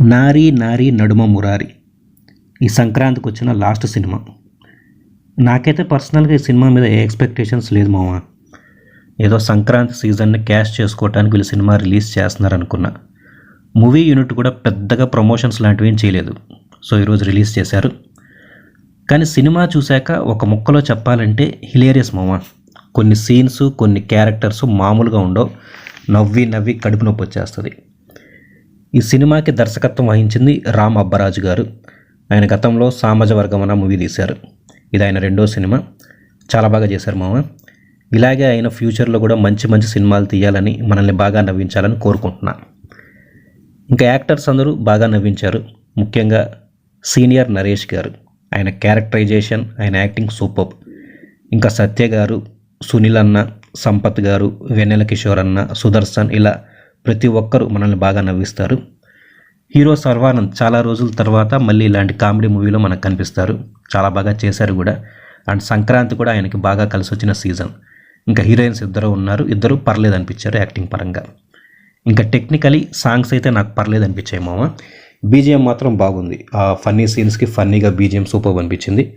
నారీ నారీ నడుమ మురారి ఈ సంక్రాంతికి వచ్చిన లాస్ట్ సినిమా. నాకైతే పర్సనల్గా ఈ సినిమా మీద ఏ ఎక్స్పెక్టేషన్స్ లేదు మామ. ఏదో సంక్రాంతి సీజన్ని క్యాష్ చేసుకోవడానికి వీళ్ళు సినిమా రిలీజ్ చేస్తున్నారు అనుకున్నా. మూవీ యూనిట్ కూడా పెద్దగా ప్రమోషన్స్ లాంటివి ఏం చేయలేదు. సో ఈరోజు రిలీజ్ చేశారు. కానీ సినిమా చూశాక ఒక ముక్కలో చెప్పాలంటే హిలేరియస్ మామ. కొన్ని సీన్స్ కొన్ని క్యారెక్టర్స్ మామూలుగా ఉండవు. నవ్వి నవ్వి కడుపు నొప్పి వచ్చేస్తుంది. ఈ సినిమాకి దర్శకత్వం వహించింది రామ్ అబ్బరాజు గారు. ఆయన గతంలో సామాజ వర్గం అన్న మూవీ తీశారు. ఇది ఆయన రెండో సినిమా. చాలా బాగా చేశారు మామ. ఇలాగే ఆయన ఫ్యూచర్లో కూడా మంచి మంచి సినిమాలు తీయాలని, మనల్ని బాగా నవ్వించాలని కోరుకుంటున్నా. ఇంకా యాక్టర్స్ అందరూ బాగా నవ్వించారు. ముఖ్యంగా సీనియర్ నరేష్ గారు. ఆయన క్యారెక్టరైజేషన్, ఆయన యాక్టింగ్ సూపర్. ఇంకా సత్య గారు, సునీల్ అన్న, సంపత్ గారు, వెన్నెల కిషోర్ అన్న, సుదర్శన్, ఇలా ప్రతి ఒక్కరూ మనల్ని బాగా నవ్విస్తారు. హీరో సర్వానంద్ చాలా రోజుల తర్వాత మళ్ళీ ఇలాంటి కామెడీ మూవీలో మనకు కనిపిస్తారు. చాలా బాగా చేశారు కూడా. అండ్ సంక్రాంతి కూడా ఆయనకి బాగా కలిసి వచ్చిన సీజన్. ఇంకా హీరోయిన్స్ ఇద్దరు ఉన్నారు. ఇద్దరు పర్లేదు అనిపించారు యాక్టింగ్ పరంగా. ఇంకా టెక్నికలీ సాంగ్స్ అయితే నాకు పర్లేదు అనిపించాయి మామ. బీజిఎం మాత్రం బాగుంది. ఆ ఫన్నీ సీన్స్కి ఫన్నీగా బీజిఎం సూపర్ అనిపించింది.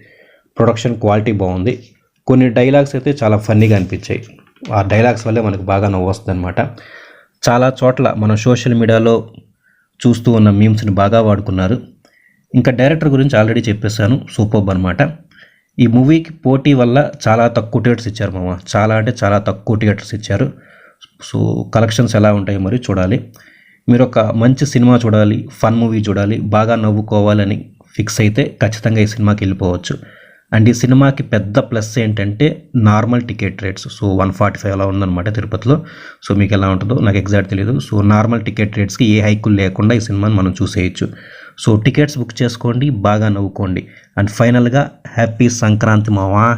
ప్రొడక్షన్ క్వాలిటీ బాగుంది. కొన్ని డైలాగ్స్ అయితే చాలా ఫన్నీగా అనిపించాయి. ఆ డైలాగ్స్ వల్లే మనకు బాగా నవ్వు వస్తుంది అనమాట. చాలా చోట్ల మనం సోషల్ మీడియాలో చూస్తూ ఉన్న మీమ్స్ని బాగా వాడుకున్నారు. ఇంకా డైరెక్టర్ గురించి ఆల్రెడీ చెప్పేశాను, సూపర్బ్ అనమాట. ఈ మూవీకి పోటీ వల్ల చాలా తక్కువ థియేటర్స్ ఇచ్చారు మామ. చాలా అంటే చాలా తక్కువ థియేటర్స్ ఇచ్చారు. సో కలెక్షన్స్ ఎలా ఉంటాయో మరి చూడాలి. మీరు ఒక మంచి సినిమా చూడాలి, ఫన్ మూవీ చూడాలి, బాగా నవ్వుకోవాలని ఫిక్స్ అయితే ఖచ్చితంగా ఈ సినిమాకి వెళ్ళిపోవచ్చు. అండ్ ఈ సినిమాకి పెద్ద ప్లస్ ఏంటంటే నార్మల్ టికెట్ రేట్స్. సో 145 అలా ఉందన్నమాట తిరుపతిలో. సో మీకు ఎలా ఉంటుందో నాకు ఎగ్జాక్ట్ తెలియదు. సో నార్మల్ టికెట్ రేట్స్కి ఏ హైకులు లేకుండా ఈ సినిమాని మనం చూసేయచ్చు. సో టికెట్స్ బుక్ చేసుకోండి, బాగా నవ్వుకోండి. అండ్ ఫైనల్గా హ్యాపీ సంక్రాంతి మావా.